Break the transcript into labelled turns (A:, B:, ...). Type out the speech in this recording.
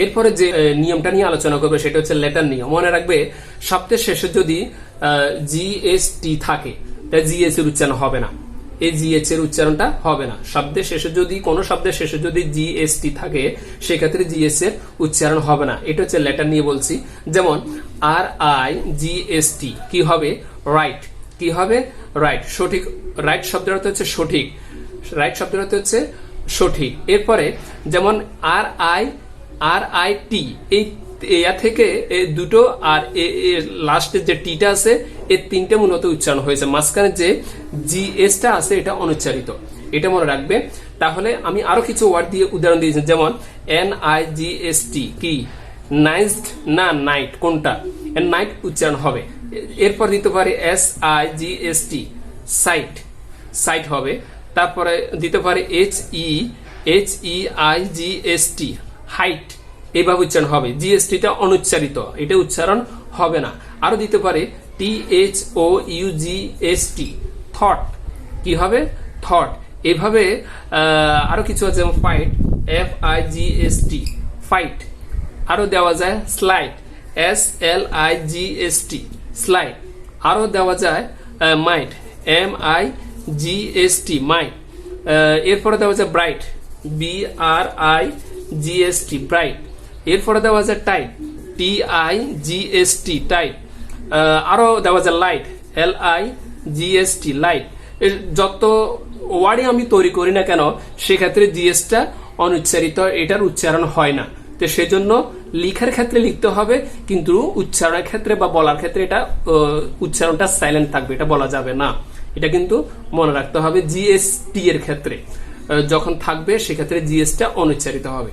A: এরপরে যে নিয়মটা নিয়ে আলোচনা করবে সেটা হচ্ছে লেটার নিয়ম। মনে রাখবে শব্দের শেষে যদি জিএসটি থাকে তাহলে জিএস এর উচ্চারণ হবে না, এই জিএস এর উচ্চারণটা হবে না। শব্দের শেষে যদি কোনো শব্দের শেষে যদি জিএসটি থাকে সেক্ষেত্রে জিএস এর উচ্চারণ হবে না। এটা হচ্ছে লেটার নিয়ে বলছি। যেমন RIGST কি হবে? রাইট। কি হবে? রাইট। সঠিক। রাইট শব্দের অর্থ হচ্ছে সঠিক। রাইট শব্দের অর্থ হচ্ছে সঠিক। এরপরে যেমন RIT এই থেকে দুটো আর লাস্টের যে টিটা আছে এই তিনটে মূলত উচ্চারণ হয়েছে, মাঝখানে যে জিএসটা আছে এটা অনুচ্চারিত, এটা মনে রাখবে। তাহলে আমি আরো কিছু ওয়ার্ড দিয়ে উদাহরণ দিয়েছি, যেমন NIGST কি? নাইসড না নাইট, কোনটা? নাইট উচ্চারণ হবে। এরপর দিতে পারি SIGST সাইট, সাইট হবে। তারপরে দিতে পারি HEIGST হাইট, এইভাবে উচ্চারণ হবে। জিএসটিটা অনুচ্চারিত, এটা উচ্চারণ হবে না। আরো দিতে পারে THOUGST থট, কি হবে? থট। এইভাবে আরো কিছু আছে, যেমন ফাইট FIGST ফাইট। আরো দেওয়া যায় স্লাইড SLIGST স্লাইড। আরো দেওয়া যায় মাইট MIGST মাইট। এরপরে দেওয়া যায় ব্রাইট BRIGST ব্রাইট। এরপরে দেওয়া যায় টাইট TIGST টাইট। আরো দেওয়া যায় লাইট LIGST লাইট। যত ওয়ার্ডে আমি তৈরি করি না কেন সেক্ষেত্রে জিএসটা অনুচ্চারিত, এটার উচ্চারণ হয় না। তো সেজন্য লিখার ক্ষেত্রে লিখতে হবে, কিন্তু উচ্চারণের ক্ষেত্রে বা বলার ক্ষেত্রে এটা উচ্চারণটা সাইলেন্ট থাকবে, এটা বলা যাবে না। এটা কিন্তু মনে রাখতে হবে। জিএসটি এর ক্ষেত্রে যখন থাকবে সেক্ষেত্রে জিএসটা অনুচ্চারিত হবে।